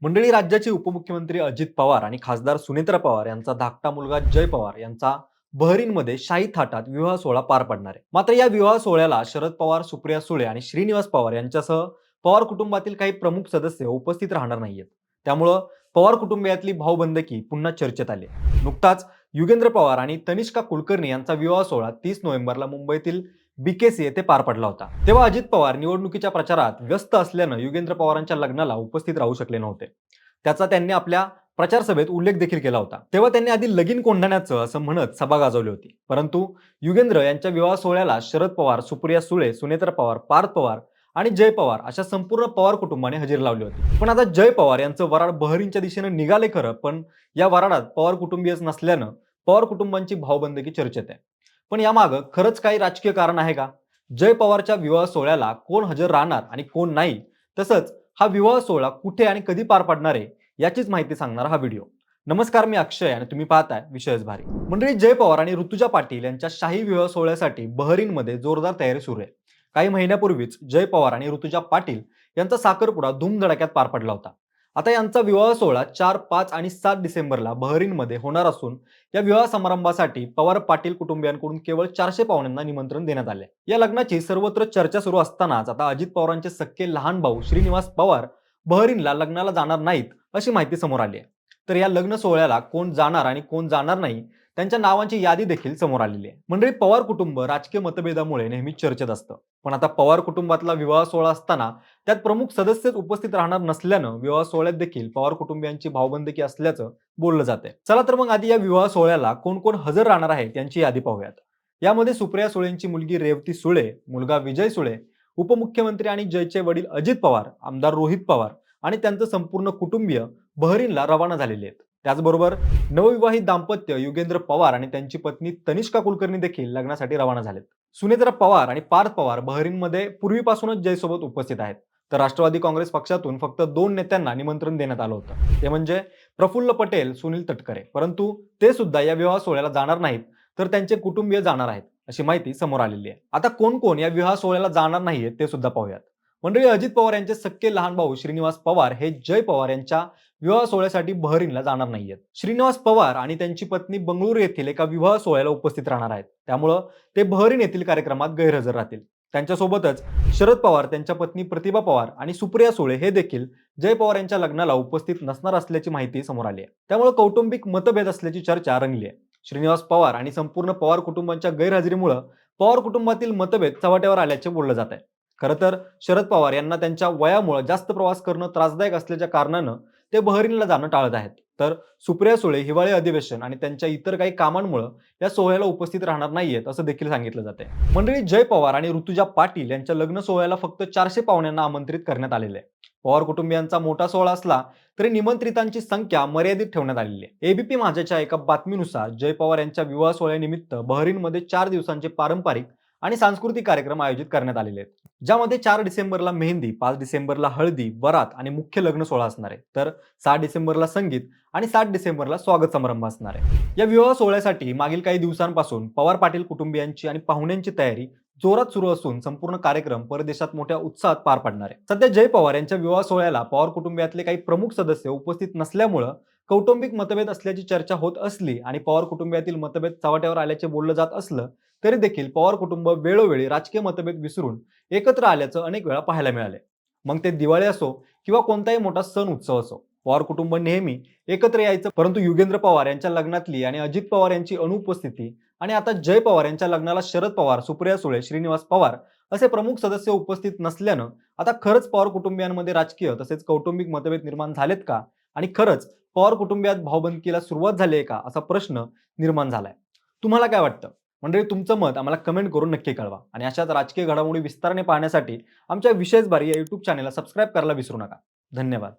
मंडळी, राज्याचे उपमुख्यमंत्री अजित पवार आणि खासदार सुनेत्रा पवार यांचा धाकटा मुलगा जय पवार यांचा बहरीनमध्ये शाही थाटात विवाह सोहळा पार पडणार आहे. मात्र या विवाह सोहळ्याला शरद पवार, सुप्रिया सुळे आणि श्रीनिवास पवार यांच्यासह पवार कुटुंबातील काही प्रमुख सदस्य उपस्थित राहणार नाहीयेत. त्यामुळं पवार कुटुंबियातली भाऊबंदकी पुन्हा चर्चेत आली. नुकताच युगेंद्र पवार आणि तनिष्का कुलकर्णी यांचा विवाह सोहळा 30 नोव्हेंबरला मुंबईतील बीकेसी येथे पार पडला होता. तेव्हा अजित पवार निवडणुकीच्या प्रचारात व्यस्त असल्यानं युगेंद्र पवारांच्या लग्नाला उपस्थित राहू शकले नव्हते. त्याचा त्यांनी आपल्या प्रचार सभेत उल्लेख देखील केला होता. तेव्हा त्यांनी आधी लगीन कोंढाण्याचं असं म्हणत सभा गाजवली होती. परंतु युगेंद्र यांच्या विवाह सोहळ्याला शरद पवार, सुप्रिया सुळे, सुनेत्रा पवार, पार्थ पवार आणि जय पवार अशा संपूर्ण पवार कुटुंबाने हजेरी लावली होती. पण आता जय पवार यांचं वराड बहरीनच्या दिशेने निघाले खरं, पण या वराडात पवार कुटुंबीयच नसल्यानं पवार कुटुंबांची भाऊबंदकी चर्चेत आहे. पण यामागं खरंच काही राजकीय कारण आहे का? जय पवारच्या विवाह सोहळ्याला कोण हजर राहणार आणि कोण नाही, तसंच हा विवाह सोहळा कुठे आणि कधी पार पडणार आहे याचीच माहिती सांगणारा हा व्हिडिओ. नमस्कार, मी अक्षय आणि तुम्ही पाहताय विषयच भारी. मंडळी, जय पवार आणि ऋतुजा पाटील यांच्या शाही विवाह सोहळ्यासाठी बहरीनमध्ये जोरदार तयारी सुरू आहे. काही महिन्यापूर्वीच जय पवार आणि ऋतुजा पाटील यांचा साखरपुडा धूमधडाक्यात पार पडला होता. आता यांचा विवाह सोहळा 4, 5 आणि 7 डिसेंबरला बहरीनमध्ये होणार असून या विवाह समारंभासाठी पवार पाटील कुटुंबियांकडून केवळ 400 पाहुण्यांना निमंत्रण देण्यात आले. या लग्नाची सर्वत्र चर्चा सुरू असतानाच आता अजित पवारांचे सख्खे लहान भाऊ श्रीनिवास पवार बहरीनला लग्नाला जाणार नाहीत अशी माहिती समोर आली आहे. तर या लग्न सोहळ्याला कोण जाणार आणि कोण जाणार नाही, त्यांच्या नावांची यादी देखील समोर आलेली आहे. मंडळी, पवार कुटुंब राजकीय मतभेदामुळे नेहमी चर्चेत असतं. पण आता पवार कुटुंबातला विवाह सोहळा असताना त्यात प्रमुख सदस्यच उपस्थित राहणार नसल्यानं विवाह सोहळ्यात देखील पवार कुटुंबियांची भाऊबंदकी असल्याचं बोललं जाते. चला तर मग आधी या विवाह सोहळ्याला कोण कोण हजर राहणार आहे त्यांची यादी पाहूयात. यामध्ये सुप्रिया सुळेंची मुलगी रेवती सुळे, मुलगा विजय सुळे, उपमुख्यमंत्री आणि जयचे वडील अजित पवार, आमदार रोहित पवार आणि त्यांचं संपूर्ण कुटुंबीय बहरीनला रवाना झालेले आहेत. त्याचबरोबर नवविवाहित दाम्पत्य युगेंद्र पवार आणि त्यांची पत्नी तनिष्का कुलकर्णी देखील लग्नासाठी रवाना झालेत. सुनेत्रा पवार आणि पार्थ पवार बहरीनमध्ये पूर्वीपासूनच जयसोबत उपस्थित आहेत. तर राष्ट्रवादी काँग्रेस पक्षातून फक्त 2 नेत्यांना निमंत्रण देण्यात आलं होतं. ते म्हणजे प्रफुल्ल पटेल, सुनील तटकरे. परंतु ते सुद्धा या विवाह सोहळ्याला जाणार नाहीत, तर त्यांचे कुटुंबीय जाणार आहेत अशी माहिती समोर आलेली आहे. आता कोण कोण या विवाह सोहळ्याला जाणार नाहीये ते सुद्धा पाहूयात. मंडळी, अजित पवार यांचे सख्खे लहान भाऊ श्रीनिवास पवार हे जय पवार यांच्या विवाह सोहळ्यासाठी बहरीनला जाणार नाहीयेत. श्रीनिवास पवार आणि त्यांची पत्नी बंगळुरू येथील एका विवाह सोहळ्याला उपस्थित राहणार आहेत. त्यामुळं ते बहरीन येथील कार्यक्रमात गैरहजर राहतील. त्यांच्यासोबतच शरद पवार, त्यांच्या पत्नी प्रतिभा पवार आणि सुप्रिया सुळे हे देखील जय पवार यांच्या लग्नाला उपस्थित नसणार असल्याची माहिती समोर आली आहे. त्यामुळे कौटुंबिक मतभेद असल्याची चर्चा रंगली आहे. श्रीनिवास पवार आणि संपूर्ण पवार कुटुंबांच्या गैरहजेरीमुळे पवार कुटुंबातील मतभेद चव्हाट्यावर आल्याचे बोललं जात आहे. खरं तर शरद पवार यांना त्यांच्या वयामुळे जास्त प्रवास करणं त्रासदायक असल्याच्या कारणानं ते बहरीनला जाणं टाळत आहेत. तर सुप्रिया सुळे हिवाळी अधिवेशन आणि त्यांच्या इतर काही कामांमुळे या सोहळ्याला उपस्थित राहणार नाहीयेत असं देखील सांगितलं जाते. मंडळी, जय पवार आणि ऋतुजा पाटील यांच्या लग्न सोहळ्याला फक्त 400 पाहुण्यांना आमंत्रित करण्यात आलेले आहे. पवार कुटुंबियांचा मोठा सोहळा असला तरी निमंत्रितांची संख्या मर्यादित ठेवण्यात आलेली आहे. एबीपी माझ्याच्या एका बातमीनुसार जय पवार यांच्या विवाह सोहळ्यानिमित्त बहरीनमध्ये 4 दिवसांचे पारंपरिक आणि सांस्कृतिक कार्यक्रम आयोजित करण्यात आलेले आहेत. ज्यामध्ये 4 डिसेंबरला मेहंदी, 5 डिसेंबरला हळदी, वरात आणि मुख्य लग्न सोहळा असणार आहे. तर 6 डिसेंबरला संगीत आणि 7 डिसेंबरला स्वागत समारंभ असणार आहे. या विवाह सोहळ्यासाठी मागील काही दिवसांपासून पवार पाटील कुटुंबियांची आणि पाहुण्यांची तयारी जोरात सुरू असून संपूर्ण कार्यक्रम परदेशात मोठ्या उत्साहात पार पडणार आहे. सध्या जय पवार यांच्या विवाह सोहळ्याला पवार कुटुंबियातले काही प्रमुख सदस्य उपस्थित नसल्यामुळं कौटुंबिक मतभेद असल्याची चर्चा होत असली आणि पवार कुटुंबियातील मतभेद चव्हाट्यावर आल्याचे बोललं जात असलं तरी देखील पवार कुटुंब वेळोवेळी राजकीय मतभेद विसरून एकत्र आल्याचं अनेक वेळा पाहायला मिळाले. मग ते दिवाळी असो किंवा कोणताही मोठा सण उत्सव असो, पवार कुटुंब नेहमी एकत्र यायचं. परंतु युगेंद्र पवार यांच्या लग्नातली आणि अजित पवार यांची अनुपस्थिती आणि आता जय पवार यांच्या लग्नाला शरद पवार, सुप्रिया सुळे, श्रीनिवास पवार असे प्रमुख सदस्य उपस्थित नसल्यानं आता खरंच पवार कुटुंबियांमध्ये राजकीय तसेच कौटुंबिक मतभेद निर्माण झालेत का आणि खरंच पवार कुटुंबियात भाऊबंदकीला सुरुवात झाली आहे का असा प्रश्न निर्माण झालाय. तुम्हाला काय वाटतं? मंडळी, तुमचं मत आम्हाला कमेंट करून नक्की कळवा आणि अशाच राजकीय घडामोडी विस्ताराने पाहण्यासाठी आमच्या विशेष भारी या YouTube चॅनेलला सबस्क्राईब करायला विसरू नका. धन्यवाद.